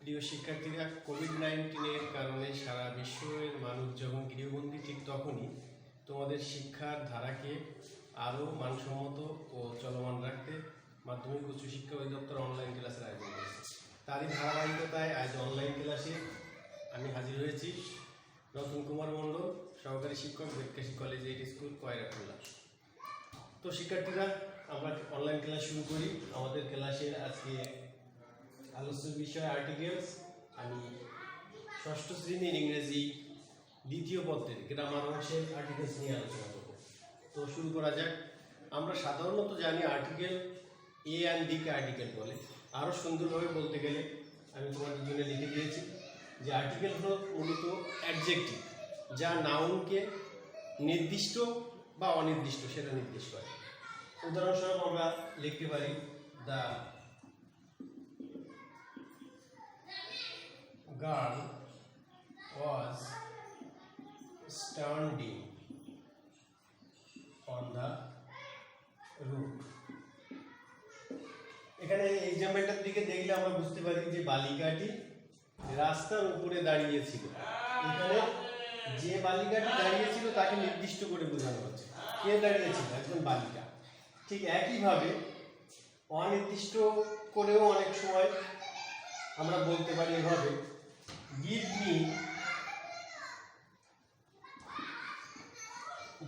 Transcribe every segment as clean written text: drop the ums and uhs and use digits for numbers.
প্রিয় শিক্ষার্থীরা, কোভিড-19 কারণে সারা বিশ্বের মানুষ যখন গৃহবন্দী, ঠিক তখনই তোমাদের শিক্ষার ধারাকে আরও মানসম্মত ও চলমান রাখতে মাধ্যমিক উচ্চ শিক্ষা অধিদপ্তর অনলাইন ক্লাসের আয়োজন করেছে। তারই ধারাবাহিকতায় আজ অনলাইন ক্লাসে আমি হাজির হয়েছি। রতন কুমার মণ্ডল, সহকারী শিক্ষক, বেদকাশী কলেজ এইট স্কুল, কয়রাখোলা। তো শিক্ষার্থীরা, আমরা অনলাইন ক্লাস শুরু করি। আমাদের ক্লাসের আজকে আলোচ্য বিষয় আর্টিকেলস। আমি ষষ্ঠ শ্রেণীর ইংরেজি দ্বিতীয় পত্রের গ্রামার অংশের আর্টিকেলস নিয়ে আলোচনা করব। তো শুরু করা যাক। আমরা সাধারণত জানি আর্টিকেল এ অ্যান্ড ডিকে আর্টিকেল বলে। আরও সুন্দরভাবে বলতে গেলে আমি তোমাদের জন্য লিখে দিয়েছি যে আর্টিকেল হলো মূলত অ্যাডজেক্টিভ, যা নাউনকে নির্দিষ্ট বা অনির্দিষ্ট সেটা নির্দেশ করে। উদাহরণস্বরূপ আমরা লিখতে পারি the girl was standing on the roof. এখানে এক্সাম্পলটার দিকে দেখলে আমরা বুঝতে পারি যে বালিকাটি রাস্তার উপরে দাঁড়িয়েছিল। এখানে যে বালিকাটি দাঁড়িয়েছিল তাকে নির্দিষ্ট করে বোঝানো হচ্ছে। কে দাঁড়িয়েছিল? একজন বালিকা। ঠিক একইভাবে অনির্দিষ্ট করেও অনেক সময় আমরা বলতে পারি এভাবে,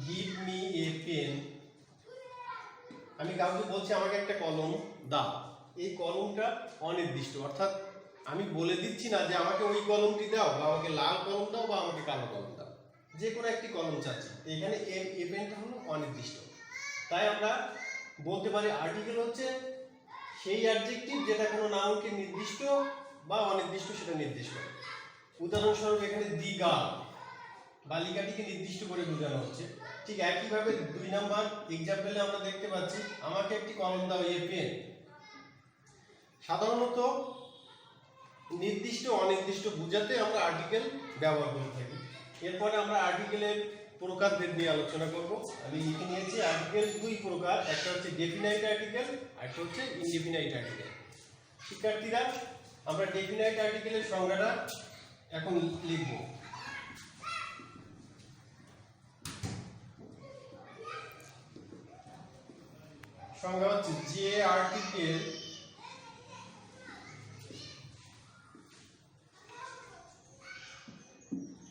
give me a pen. আমি কাউকে বলছি আমাকে একটা কলম দাও। এই কলমটা অনির্দিষ্ট, অর্থাৎ আমি বলে দিচ্ছি না যে আমাকে ওই কলমটি দাও, বা আমাকে লাল কলম দাও, বা আমাকে কালো কলম দাও, যে কোনো একটি কলম চাচ্ছি। এখানে এ পেনটা হলো অনির্দিষ্ট। তাই আমরা বলতে পারি আর্টিকেল হচ্ছে সেই অ্যাডজেক্টিভ যেটা কোনো নাউনকে নির্দিষ্ট বা অনির্দিষ্ট সেটা নির্দেশ করে। উদাহরণস্বরূপ এখানে দি গার্ল, বালিকাটিকে নির্দিষ্ট করে বোঝানো হচ্ছে। ঠিক একইভাবে 2 নম্বর এক্সাম্পলে আমরা দেখতে পাচ্ছি আমাকে একটি কলম দাও, এ পেন। সাধারণত নির্দিষ্ট অনির্দিষ্ট বোঝাতে আমরা আর্টিকেল ব্যবহার করে থাকি। এরপরে আমরা আর্টিকেলের প্রকারভেদ নিয়ে আলোচনা করব। আমি লিখে নিয়েছি আর্টিকেল 2 প্রকার, একটা হচ্ছে ডেফিনাইট আর্টিকেল, একটা হচ্ছে ইনডেফিনাইট আর্টিকেল। শিক্ষার্থীরা, আমরা ডেফিনাইট আর্টিকেলের সংজ্ঞাটা এখন লিখব। সংজ্ঞা হচ্ছে যে আর্টিকেল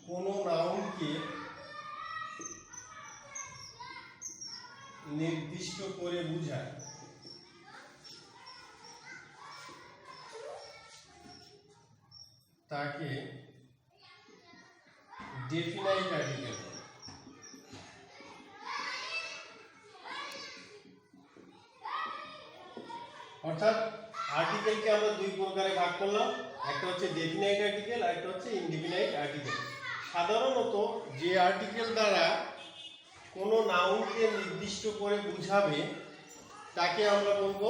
কোনো নাউনকে নির্দিষ্ট করে বোঝায় তাকে ডেফিনাইট আর্টিকেল বলে। অর্থাৎ আর্টিকেলকে আমরা 2 প্রকারে ভাগ করলাম, একটা হচ্ছে ডেফিনাইট আর্টিকেল আর একটা হচ্ছে ইনডেফিনাইট আর্টিকেল। সাধারণত যে আর্টিকেল দ্বারা কোনো নাউনকে নির্দিষ্ট করে বোঝাবে তাকে আমরা বলবো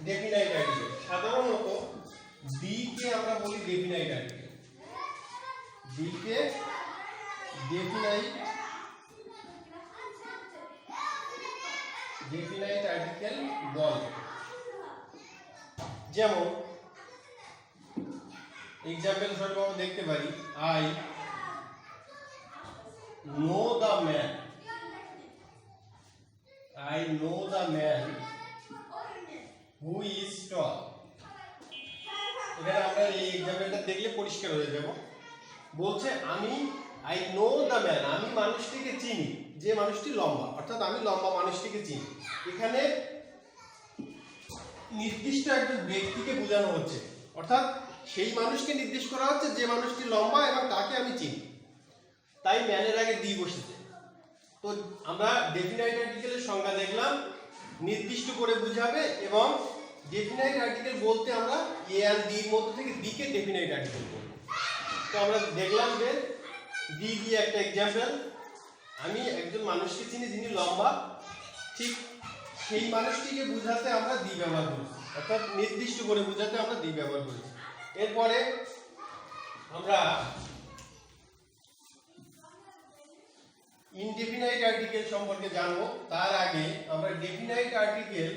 ডেফিনাইট আর্টিকেল। সাধারণত দিকে আমরা বলি ডেফিনাইট আর্টিকেল, দিকে ডেফিনাইট আর্টিকেল বলে। যেমন এক্সাম্পল স্বরূপ আমরা দেখতে পারি I know the man who is tall. এখানে আমরা এই এক্সাম্পলটা দেখলে পরিষ্কার হয়ে যাব। বলছে আই নো দ্য ম্যান, আমি মানুষটিকে চিনি, যে মানুষটি লম্বা, অর্থাৎ আমি লম্বা মানুষটিকে চিনি। এখানে নির্দিষ্ট একজন ব্যক্তিকে বোঝানো হচ্ছে, অর্থাৎ সেই মানুষকে নির্দেশ করা হচ্ছে যে মানুষটি লম্বা এবং তাকে আমি চিনি। তাই ম্যানের আগে দি বসেছে। তো আমরা ডেফিনাইট আর্টিকেলের সংজ্ঞা দেখলাম, নির্দিষ্ট করে বোঝাবে, এবং ডেফিনাইট আর্টিকেল বলতে আমরা এ আর ডির মধ্যে থেকে দিকে ডেফিনাইট আর্টিকেল বলব। তো আমরা দেখলাম যে দি দিয়ে একটা এক্সাম্পল, আমি একজন মানুষকে চিনি যিনি লম্বা, ঠিক সেই মানুষটিকে বোঝাতে আমরা দি ব্যবহার করি, অর্থাৎ নির্দিষ্ট করে বোঝাতে আমরা দি ব্যবহার করি। এরপরে আমরা ইনডেফিনাইট আর্টিকেল সম্পর্কে জানবো। তার আগে আমরা ডেফিনাইট আর্টিকেল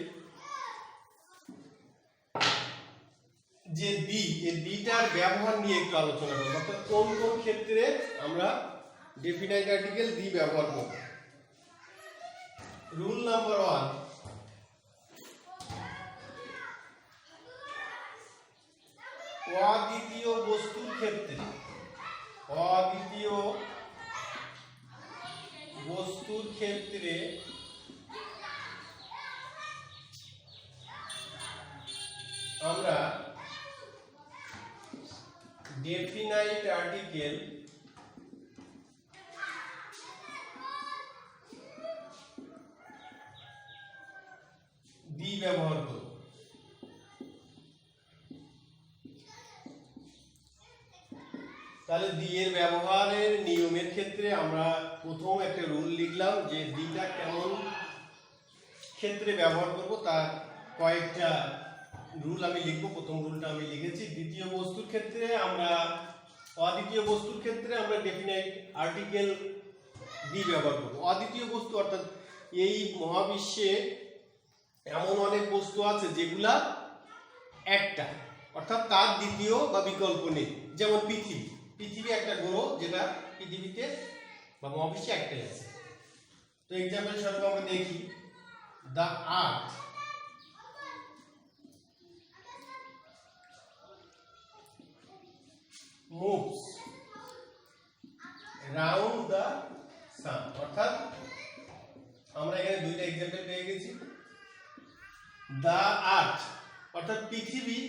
যে দি, এই দিটার ব্যবহার নিয়ে একটু আলোচনা করব, অর্থাৎ কোন কোন ক্ষেত্রে আমরা ডেফিনাইট আর্টিকেল দি ব্যবহার করব। রুল নাম্বার 1, অদ্বিতীয় বস্তুর ক্ষেত্রে, অদ্বিতীয় বস্তুর ক্ষেত্রে আমরা ডেফিনাইট আর্টিকেল দি ব্যবহার করব। তাহলে দি এর ব্যবহারের নিয়মের ক্ষেত্রে আমরা প্রথম একটা রুল লিখলাম যে দিটা কেমন ক্ষেত্রে ব্যবহার করব, তার কয়েকটা রুল আমি লিখব। প্রথম রুলটা আমি লিখেছি, দ্বিতীয় বস্তুর ক্ষেত্রে আমরা, অদ্বিতীয় বস্তুর ক্ষেত্রে আমরা ডেফিনাইট আর্টিকেল দি ব্যবহার করব। অদ্বিতীয় বস্তু অর্থাৎ এই মহাবিশ্বে এমন অনেক বস্তু আছে যেগুলা একটা, অর্থাৎ তার দ্বিতীয় বা বিকল্প নেই। যেমন পৃথিবী, পৃথিবী একটা গ্রহ যেটা পৃথিবীতে বা মহাবিশ্বে একটাই আছে। তো এক্সাম্পল স্বরূপ আমরা দেখি, the earth moves round the sun, অর্থাৎ আমরা এখানে দুইটা এক্সাম্পল পেয়ে গেছি। দ্য আর্থ অর্থাৎ পৃথিবী,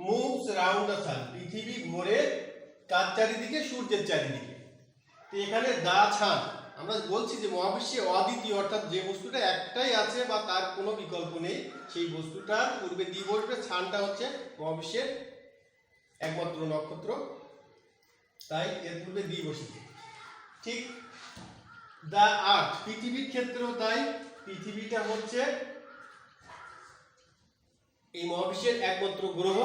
মুভস রাউন্ড দ্য সান, পৃথিবী ঘোরে কার চারিদিকে? সূর্যের চারিদিকে। তো এখানে দা ছান, আমরা বলছি যে মহাবিশ্বে অদ্বিতীয় অর্থাৎ যে বস্তুটা একটাই আছে বা তার কোনো বিকল্প নেই, সেই বস্তুটার পূর্বে দি বসবে। ছানটা হচ্ছে মহাবিশ্বের একমাত্র নক্ষত্র, তাই এর পূর্বে দি বসেছে। ঠিক দা আর্থ, পৃথিবীর ক্ষেত্রেও তাই। পৃথিবীটা হচ্ছে এই মহাবিশ্বের একমাত্র গ্রহ।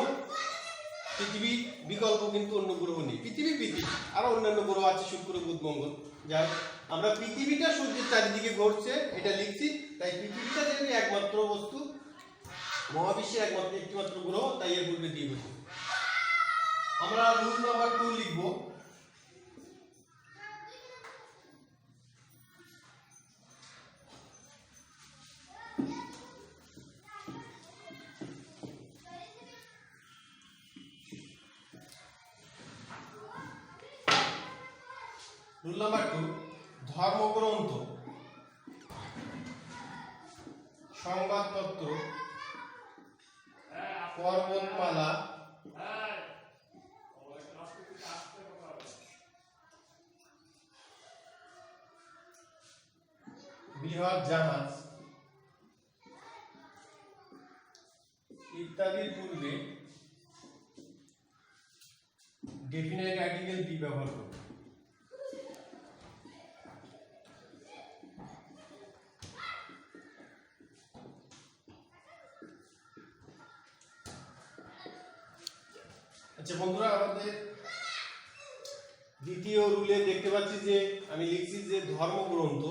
পৃথিবী বিকল্প কিন্তু অন্য গ্রহ নেই। পৃথিবী পৃথিবী, আরো অন্যান্য গ্রহ আছে, শুক্র, বুধ, মঙ্গল। যাই আমরা পৃথিবীটা সূর্যের চারিদিকে ঘুরছে এটা লিখছি, তাই পৃথিবীটা যেহেতু একমাত্র বস্তু, মহাবিশ্বের একমাত্র গ্রহ, তাই এর পূর্বে দিয়ে বসে। আমরা রুল নাম্বার 2 লিখব। রুল নাম্বার 2, ধর্মগ্রন্থ, সংবাদপত্র, পর্বতমালা, বৃহৎ জাহাজ ইত্যাদির পূর্বে ডেফিনাইট আর্টিকেল দি ব্যবহার করব। আচ্ছা বন্ধুরা, আমাদের দ্বিতীয় রুলে দেখতে পাচ্ছি যে আমি লিখছি যে ধর্মগ্রন্থ,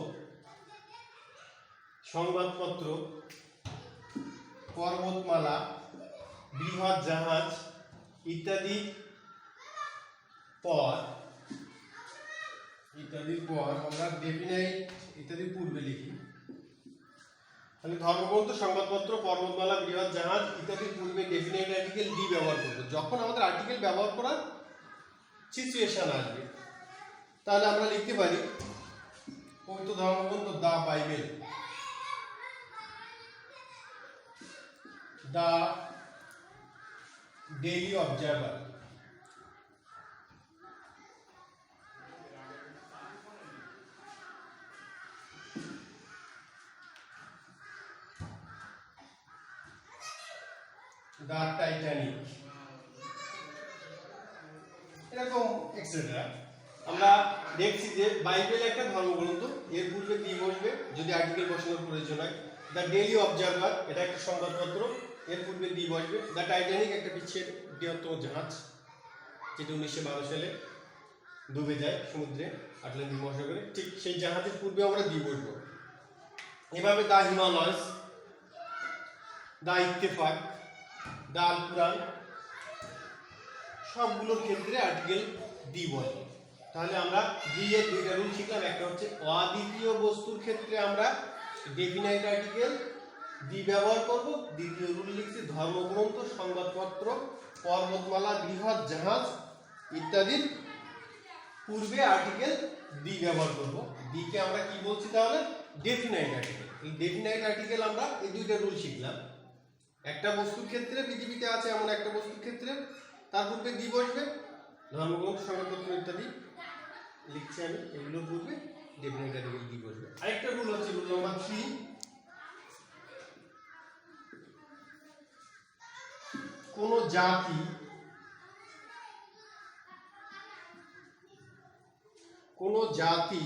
সংবাদপত্র, পর্বতমালা, বৃহৎ জাহাজ ইত্যাদির পর আমরা ডেফিনাইট ইত্যাদির পূর্বে লিখি। তাহলে ধর্মগ্রন্থ, সংবাদপত্র, পর্বতমালা, বৃহৎ জাহাজ ইত্যাদির পূর্বে ডেফিনাইট আর্টিকেল দি ব্যবহার করব। যখন আমাদের আর্টিকেল ব্যবহার করার সিচুয়েশন আসবে, তাহলে আমরা লিখতে পারি পবিত্র ধর্মগ্রন্থ দা বাইবেল, দা ডেইলি অবজারভার, দা টাইটানিক, এরকম এক্সেট্রা। আমরা দেখছি যে বাইবেল একটা ধর্মগ্রন্থ, এর পূর্বে দি বসবে যদি আর্টিকেল বসানোর প্রয়োজন হয়। দ্য ডেইলি অবজারভার, এটা একটা সংবাদপত্র, এর পূর্বে দি বসবে। দ্য টাইটানিক একটা বিশ্বের বৃহত্তম জাহাজ, যেটা 1912 সালে ডুবে যায় সমুদ্রে, আটলান্টিক মহাসাগরে, ঠিক সেই জাহাজের পূর্বে আমরা দি বসবো। এভাবে দা হিমালয়স, দা ইত্তেফাক, দা আল কুরআন, সবগুলোর ক্ষেত্রে আর্টিকেল দি বসবে। তাহলে আমরা দি এর দুইটা রুল শিখলাম। একটা হচ্ছে অদ্বিতীয় বস্তুর ক্ষেত্রে আমরা ডেফিনাইট আর্টিকেল দি ব্যবহার করব। দ্বিতীয় রুল লিখছি ধর্মগ্রন্থ, সংবাদপত্র, পর্বতমালা, বৃহৎ জাহাজ ইত্যাদির পূর্বে আর্টিকেল দি ব্যবহার করব। দি কে আমরা কি বলছি তাহলে? Definite article. এই ডেফিনাইট আর্টিকেল আমরা এই দুইটা রুল শিখলাম। একটা বস্তুর ক্ষেত্রে, পৃথিবীতে আছে এমন একটা বস্তুর ক্ষেত্রে তার পূর্বে দি বসবে, ধর্মগ্রন্থ, সংবাদপত্র ইত্যাদি লিখছি আমি, এগুলোর পূর্বে ডেফিনাইট আর্টিকেল দি বসবে। আরেকটা রুল হচ্ছে রুল নাম্বার 3, কোন জাতি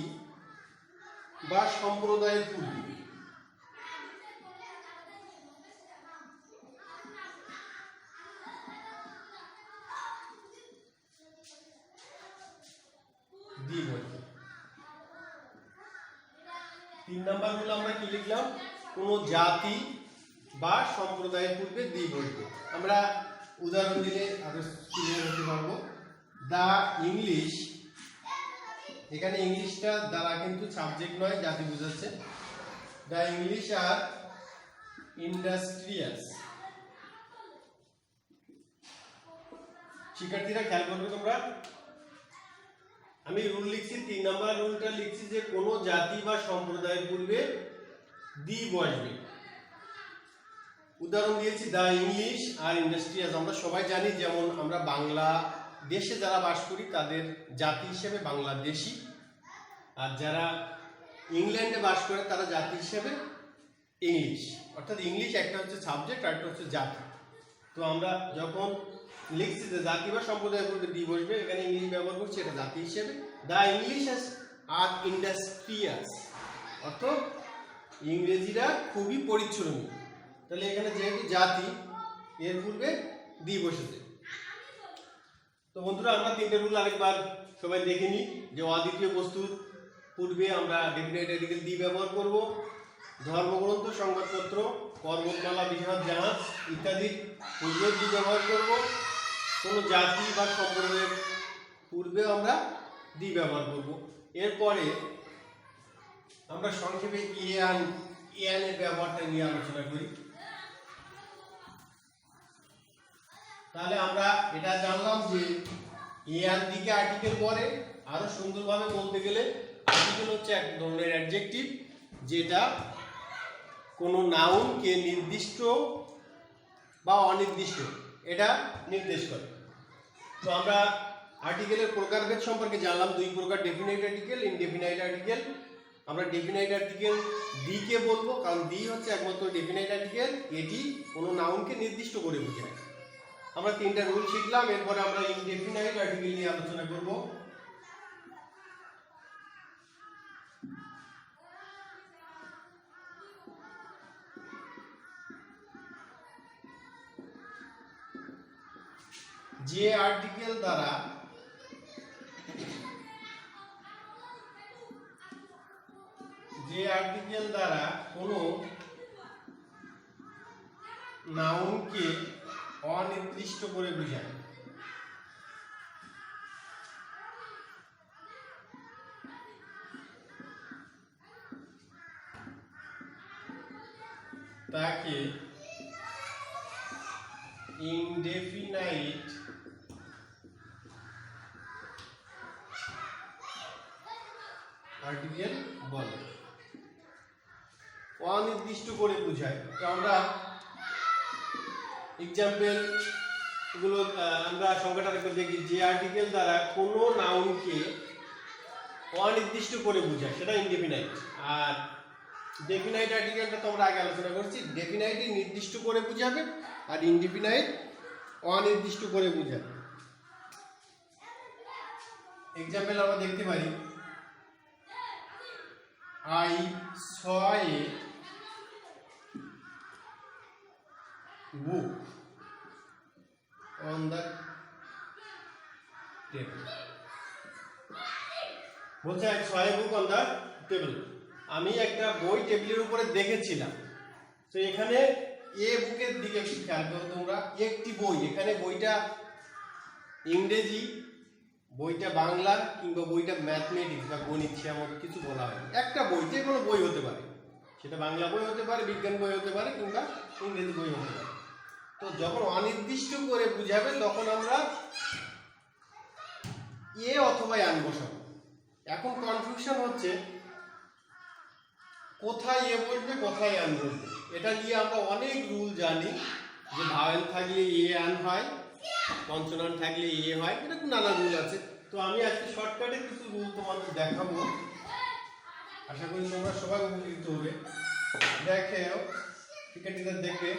বা সম্প্রদায়ের পূর্বে দি বসবে। 3 নাম্বার রুল আমরা কি লিখলাম? কোন জাতি বা সম্প্রদায়ের পূর্বে দি বসবে। আমরা উদাহরণ দিলে আরো ক্লিয়ার হতে পারবো। দা ইংলিশ, এখানে ইংলিশটা দ্বারা কিন্তু সাবজেক্ট নয়, জাতি বোঝাচ্ছে। The English are industrious. শিক্ষার্থীরা খেয়াল করবে তোমরা, আমি রুল লিখছি 3 নাম্বার রুলটা লিখছি যে কোন জাতি বা সম্প্রদায়ের পূর্বে দি বসবে। উদাহরণ দিয়েছি দা ইংলিশ আর ইন্ডাস্ট্রিয়াস। আমরা সবাই জানি, যেমন আমরা বাংলা দেশে যারা বাস করি তাদের জাতি হিসেবে বাংলাদেশি, আর যারা ইংল্যান্ডে বাস করে তারা জাতি হিসেবে ইংলিশ। অর্থাৎ ইংলিশ একটা হচ্ছে সাবজেক্ট আর একটা হচ্ছে জাতি। তো আমরা যখন লিখছি যে জাতি বা সম্প্রদায়ের পূর্বে দি বসবে, এখানে ইংলিশ ব্যবহার করছি এটা জাতি হিসেবে। দা ইংলিশ আর ইন্ডাস্ট্রিয়াস অর্থ ইংরেজিরা খুবই পরিশ্রমী। তাহলে এখানে যেহেতু জাতি, এর পূর্বে দি বসেছে। তো বন্ধুরা, আমরা 3টে রুল আরেকবার সবাই দেখে নিই। যে অদ্বিতীয় বস্তুর পূর্বে আমরা ডেফিনাইট আর্টিকেল দি ব্যবহার করব, ধর্মগ্রন্থ, সংবাদপত্র, পর্বতমালা, বৃহৎ জাহাজ ইত্যাদির পূর্বে দি ব্যবহার করব, কোনো জাতি বা সম্প্রদায়ের পূর্বেও আমরা দি ব্যবহার করব। এরপরে আমরা সংক্ষেপে ইয়ান এর ব্যবহারটা নিয়ে আলোচনা করি। তাহলে আমরা এটা জানলাম যে ইয়ান দিকে আর্টিকেল পরে। আরো সুন্দরভাবে বলতে গেলে আর্টিকেল হচ্ছে এক ধরনের অ্যাডজেক্টিভ, যেটা কোনো নাউনকে নির্দিষ্ট বা অনির্দিষ্ট এটা নির্দেশ করে। তো আমরা আর্টিকেলের প্রকারভেদ সম্পর্কে জানলাম। 2 প্রকার, ডেফিনাইট আর্টিকেল, ইনডেফিনাইট আর্টিকেল। আমরা ডেফিনাইট আর্টিকেল দি কে বলবো, কারণ দি হচ্ছে একমাত্র ডেফিনাইট আর্টিকেল, এটি কোনো নাউনকে নির্দিষ্ট করে বোঝায়। আমরা 3টা রুল শিখলাম। এরপরে আমরা ইনডেফিনাইট আর্টিকেল নিয়ে আলোচনা করব। যে আর্টিকেল দ্বারা কোনো নাউনকে অনির্দিষ্ট করে বোঝায়। তাকে ইনডেফিনাইট আর্টিকেল বলে। অনির্দিষ্ট করে বোঝায়। তো আমরা এক্সাম্পল গুলো আমরা সংখ্যাটা একবার দেখি। যে আর্টিকেল দ্বারা কোনো নাউনকে অনির্দিষ্ট করে বোঝায় সেটা ইনডেফিনাইট। আর ডেফিনাইট আর্টিকেলটা তো আমরা আগে আলোচনা করছি। ডেফিনাইটই নির্দিষ্ট করে বোঝাবে আর ইনডেফিনাইট অনির্দিষ্ট করে বোঝাবে। এক্সাম্পল আমরা দেখতে পারি, I saw a book on the table. বলছে I saw a book on the table. আমি একটা বই টেবিলের উপরে দেখেছিলাম। তো এখানে এ বুকের দিকে খেয়াল করো তোমরা, একটি বই, এখানে বইটা ইংরেজি বইটা বাংলা কিংবা বইটা ম্যাথমেটিক্স বা গণিত এমন কিছু বলা হয়। একটা বই, যে কোনো বই হতে পারে, সেটা বাংলা বই হতে পারে, বিজ্ঞান বই হতে পারে, কিংবা ইংরেজি বই হতে পারে। তো যখন অনির্দিষ্ট করে বুঝাবে তখন আমরা এ অথবা অ্যান বসাবো। এখন কনফিউশন হচ্ছে কোথায় এ বসবে কোথায় অ্যান বসবে। এটা নিয়ে আমরা অনেক রুল জানি, যে ভাওয়েল থাকলে এ অ্যান হয়, কনসোনান্ট থাকলে এ হয়, এরকম নানা রুল আছে। তো আমি আজকে শর্টকাটে কিছু রুল তোমাদের দেখাবো, আশা করি তোমরা সবাই উপকৃত হবে। দেখো শিক্ষার্থীদের দেখে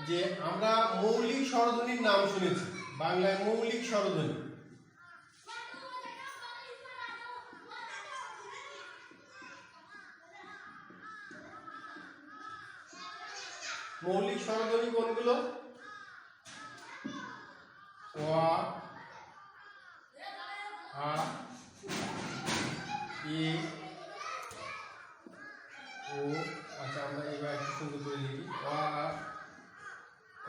যে আমরা মৌলিক স্বরধ্বনির নাম শুনেছি, বাংলায় মৌলিক স্বরধ্বনি। মৌলিক স্বরধ্বনি কোনগুলো? অ, আ, ই, ও। আচ্ছা, আমরা এবার একটু সুন্দর করে লিখি। অ, আ,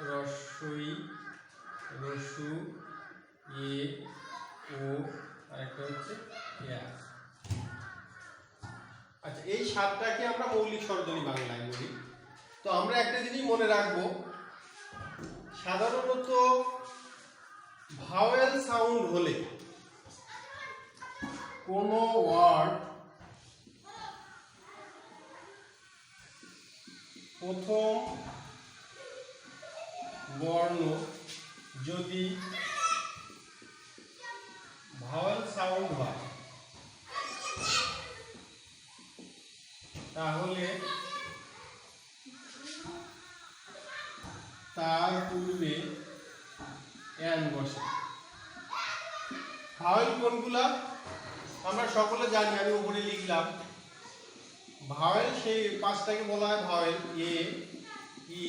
রস্বই, রসু, এ, ও, আর একটা হচ্ছে ইয়া। আচ্ছা, এই সাতটাকে আমরা মৌলিক স্বরধ্বনি বাংলায় বলি। তো আমরা একটা জিনিস মনে রাখবো, সাধারণত ভাওয়েল সাউন্ড হলে কোনো ওয়ার্ড প্রথম বর্ণ যদি ভাওয়েল সাউন্ড হয় তাহলে তার পূর্বে অ্যান বসে। ভাওয়েল কোনগুলা আমরা সকলে জানি, আমি উপরে লিখলাম। ভাওয়েল সেই পাঁচটাকে বলা হয় vowel, A, E,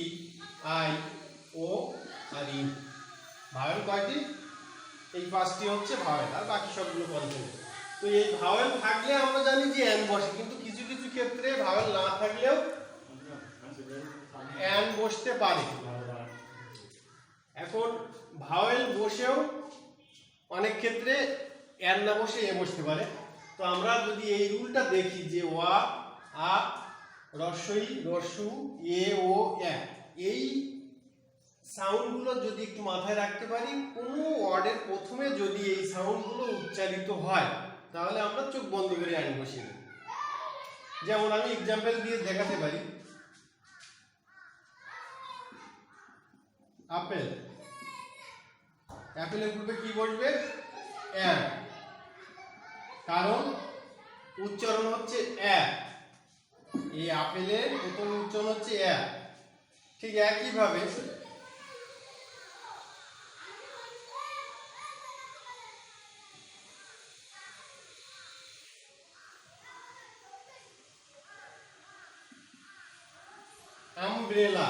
I, O আর ই। ভাওয়েল কয়টি? এই পাঁচটি হচ্ছে ভাওয়েল, আর বাকি সবগুলো কনসোনেন্ট। তো এই ভাওয়েল থাকলে আমরা জানি যে অ্যান বসে, কিন্তু কিছু কিছু ক্ষেত্রে ভাওয়েল না থাকলেও অ্যান বসতে পারে। এখন ভাওয়েল বসেও অনেক ক্ষেত্রে অ্যান না বসে এ বসতে পারে। তো আমরা যদি এই রুলটা দেখি যে ওয়া, আ, রস্বই, রস্যু, এ, ও, অ্যা, এই সাউন্ডগুলো যদি একটু মাথায় রাখতে পারি, কোনো ওয়ার্ডের প্রথমে যদি এই সাউন্ডগুলো উচ্চারিত হয় তাহলে আমরা চোখ বন্ধ করে অ্যান বসিয়ে দেব। যেমন আমি এক্সাম্পল দিয়ে দেখাতে পারি। আপেল, অ্যাপেলের পূর্বে কি বসবে? অ্যান, কারণ উচ্চারণ হচ্ছে অ্যা। এই আপেলের প্রথম উচ্চারণ হচ্ছে অ্যা। ঠিক একইভাবে আমব্রেলা,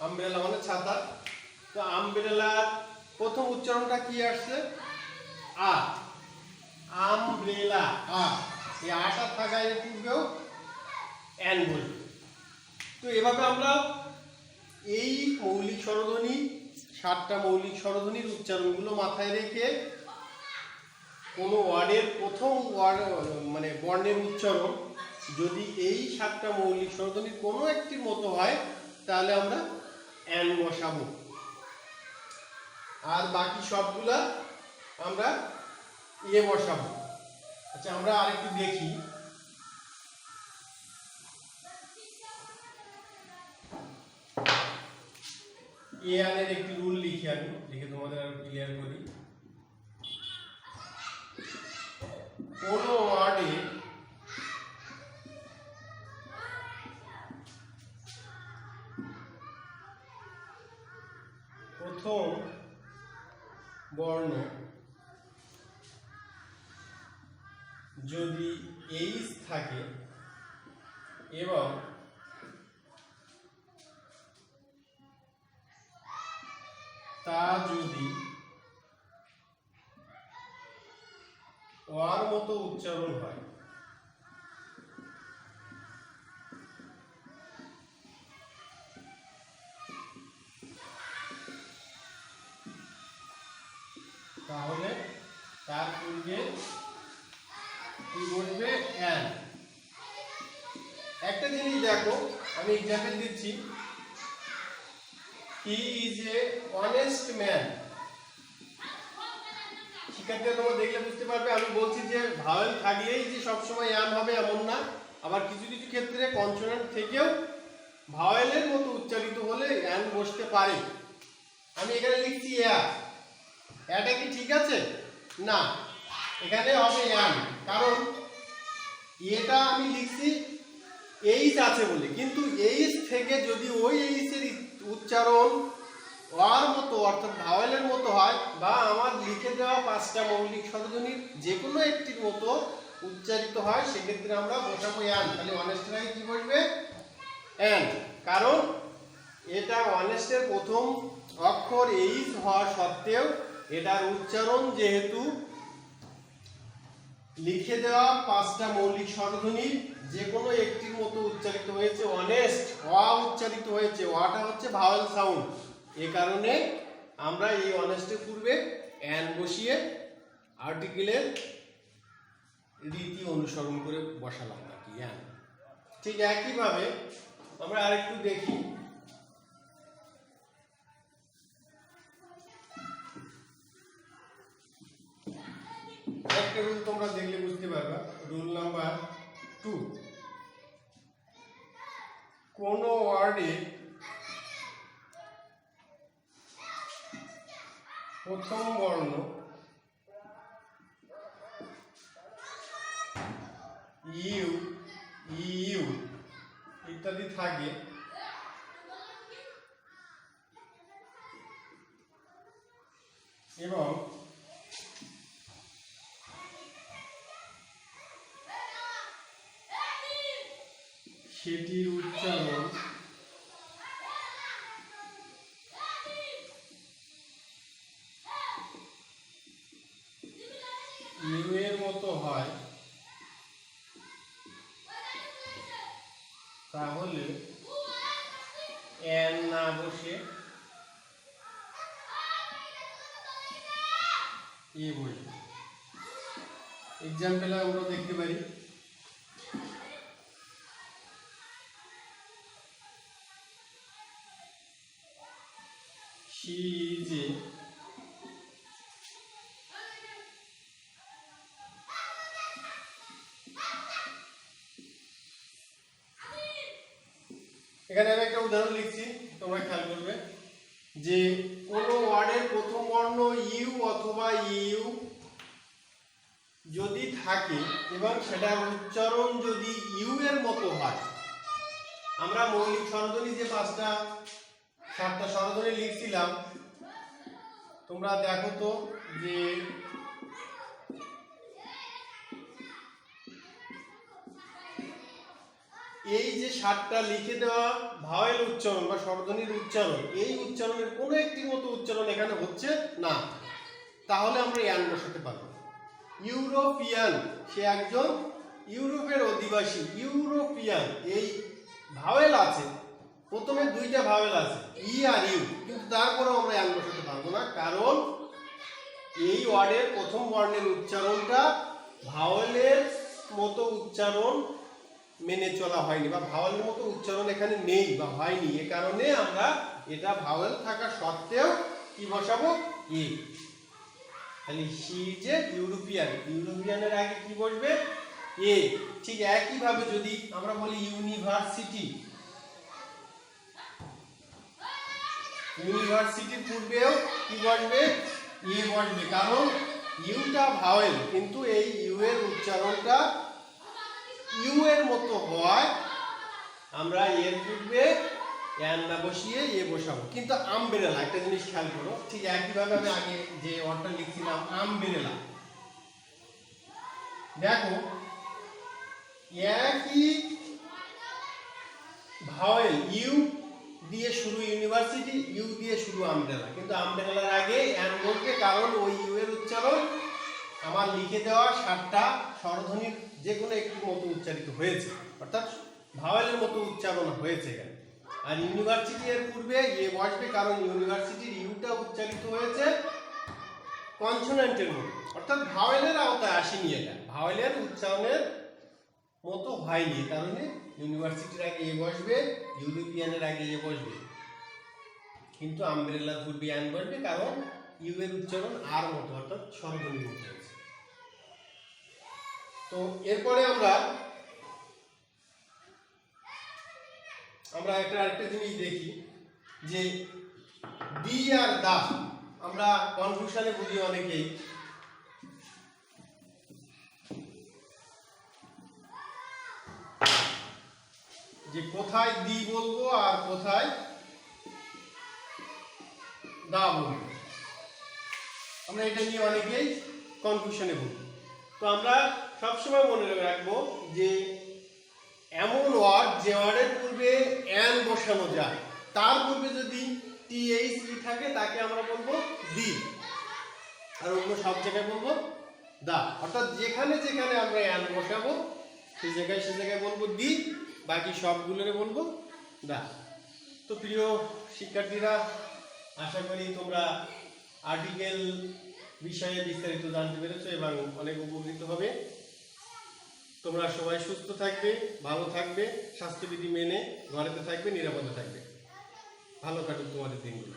আমব্রেলা মানে ছাতা। তো আমব্রেলার প্রথম উচ্চারণটা কি আসছে? আ। আমব্রেলা, আ। এই আটা থাকায় পূর্বেও অ্যান বলবে। তো এভাবে আমরা এই মৌলিক স্বরধ্বনি, সাতটা মৌলিক স্বরধ্বনির উচ্চারণগুলো মাথায় রেখে কোনো ওয়ার্ডের প্রথম ওয়ার্ড মানে বর্ণের উচ্চারণ যদি এই সাতটা মৌলিক স্বরধ্বনির কোনো একটির মতো হয় তাহলে আমরা অ্যান বসাবো, আর বাকি সবগুলা আমরা এ বসাবো। আচ্ছা, আমরা আরেকটু দেখি। এ আনের একটি রুল লিখি, আমি লিখে তোমাদের আরো ক্লিয়ার করি। কোন ওয়ার্ডে প্রথম বর্ণ যদি এইচ থাকে এবং তা যদি ওয়ার মতো উচ্চারণ হয় তাহলে তার পূর্বে কি বসবে অ্যান। একটা জিনিস দেখো, আমি এক্সাম্পল দিচ্ছি, he is a honest man. শিক্ষার্থীরা তোমরা দেখলে বুঝতে পারবে আমি বলছি যে ভাওয়েল থাকলেই যে সবসময় অ্যান হবে এমন না, আবার কিছু কিছু ক্ষেত্রে কনসোনেন্ট থেকেও ভাওয়েলের মতো উচ্চারিত হলে অ্যান বসতে পারে। আমি এখানে লিখছি এটা কি ঠিক আছে? না, এখানে হবে অ্যান, কারণ এটা আমি লিখছি এইচ আছে বলে, কিন্তু এইচ থেকে যদি ওই এইচের উচ্চারণ ওয়ার মতো অর্থাৎ ভাওয়েলের মতো হয়, বা আমার লিখে দেওয়া 5টা মৌলিক স্বরধ্বনির যে কোনো একটির মতো উচ্চারিত হয়, সেক্ষেত্রে আমরা বসাবো অ্যান। তাহলে অনেস্টের আগে কি বসবে? অ্যান। কারণ এটা অনেস্টের প্রথম অক্ষর এইচ হওয়া সত্ত্বেও এটার উচ্চারণ যেহেতু লিখে দেওয়া 5টা মৌলিক স্বরধ্বনির যে কোনো একটির মতো উচ্চারিত হয়েছে, অনেস্ট অ উচ্চারিত হয়েছে, অটা হচ্ছে ভাওয়েল সাউন্ড, এ কারণে আমরা এই অনেস্টের পূর্বে অ্যান বসিয়ে আর্টিকেলের রীতি অনুসরণ করে বসালাম আর কি অ্যান। ঠিক একইভাবে আমরা আরেকটু দেখি, একটা রুল তোমরা দেখলে বুঝতে পারবা। রুল নাম্বার 2, কোন ওয়ার্ডে প্রথম বর্ণ ইউ, ইউ ইত্যাদি থাকে এবং সেটির উচ্চারণ ইউ এর মতো হয়, তাহলে এন না বসে এ বসবে। এক্সাম্পল আমরা দেখতে পারি, she is a এখানে আমি একটা উদাহরণ লিখছি, তোমরা খেয়াল করবে যে কোন ওয়ার্ডের প্রথম বর্ণ ইউ অথবা ইউ যদি থাকে এবং সেটার উচ্চারণ যদি ইউ এর মতো হয়, আমরা মৌলিক স্বরধ্বনি যে 5টা 7টা স্বরধ্বনি লিখছিলাম, তোমরা দেখো তো যে এই যে 7টা লিখে দেওয়া ভাওয়েল উচ্চারণ বা স্বরধ্বনির উচ্চারণ, এই উচ্চারণের কোনো একটির মতো উচ্চারণ এখানে হচ্ছে না, তাহলে আমরা অ্যান বসাতে পারবো। ইউরোপিয়ান, সে একজন ইউরোপের অধিবাসী, ইউরোপিয়ান, এই ভাওয়েল আছে, প্রথমে 2টা ভাওয়েল আছে ই আর ইউ, কিন্তু তারপরেও আমরা অ্যান বসাতে পারবো না, কারণ এই ওয়ার্ডের প্রথম বর্ণের উচ্চারণটা ভাওয়েলের মতো উচ্চারণ মেনে চলা হয়নি, বা ভাওয়েলের মতো উচ্চারণ এখানে নেই বা হয়নি, এ কারণে আমরা এটা ভাওয়েল থাকা সত্ত্বেও কি বসাবো? এ। তাহলে সি যে ইউরোপিয়ান, ইউরোপিয়ানের আগে কি বসবে? এ। ঠিক একইভাবে যদি আমরা বলি ইউনিভার্সিটি, ইউনিভার্সিটির পূর্বেও কি বসবে? এ বসবে, কারণ ইউটা ভাওয়েল, কিন্তু এই ইউ এর উচ্চারণটা ইউ এর মতো হয়, আমরা এর পূর্বে অ্যান না বসিয়ে এ বসাবো। কিন্তু আমব্রেলা, একটা জিনিস খেয়াল করো, ঠিক একইভাবে আমি আগে যে ওয়ার্ডটা লিখছিলাম আমব্রেলা, দেখো একই ভাওয়েল ইউ দিয়ে শুরু ইউনিভার্সিটি, ইউ দিয়ে শুরু আমব্রেলা, কিন্তু আমব্রেলার আগে অ্যান বসবে, কারণ ওই ইউ এর উচ্চারণ আমার লিখে দেওয়া 7টা স্বরধ্বনির যে কোনো একটির মতো উচ্চারিত হয়েছে, অর্থাৎ ভাওয়েলের মতো উচ্চারণ হয়েছে এখানে। আর ইউনিভার্সিটি এর পূর্বে এ বসবে, কারণ ইউনিভার্সিটির ইউটা উচ্চারিত হয়েছে কনসোনেন্টের মতো, অর্থাৎ ভাওয়েলের আওতায় আসেনি, এটা ভাওয়েলের উচ্চারণের মতো হয়নি, কারণে ইউনিভার্সিটির আগে এ বসবে, ইউরোপিয়ানের আগে এ বসবে, কিন্তু আমব্রেলার পূর্বে অ্যান বসবে, কারণ ইউ এর উচ্চারণ আর মতো, অর্থাৎ স্বরধ্বনির মতো হয়েছে। তো এরপরে আমরা একটা আরেকটা জিনিস দেখি যে দি আর দা আমরা কনফিউশনে বুঝি অনেকেই, যে কোথায় দি বলবো আর কোথায় দা বলবো, আমরা এটা নিয়ে অনেকেই কনফিউশনে ভুগি। তো আমরা সবসময় মনে রাখবো যে এমন ওয়ার্ড যে ওয়ার্ডের পূর্বে অ্যান বসানো যায়, তার পূর্বে যদি টি-এইচ-ই থাকে তাকে আমরা বলবো দি, আর অন্য সব জায়গায় বলবো দা, অর্থাৎ যেখানে যেখানে আমরা অ্যান বসাবো সেই জায়গায় বলবো দি, বাকি সবগুলোরে বলবো দা। তো প্রিয় শিক্ষার্থীরা, আশা করি তোমরা আর্টিকেল বিষয়ে বিস্তারিত জানতে পেরেছো এবং অনেক উপকৃত হবে। তোমরা সবাই সুস্থ থাকবে, ভালো থাকবে, স্বাস্থ্যবিধি মেনে ঘরেতে থাকবে, নিরাপদে থাকবে। ভালো কাটুক তোমাদের দিনগুলো।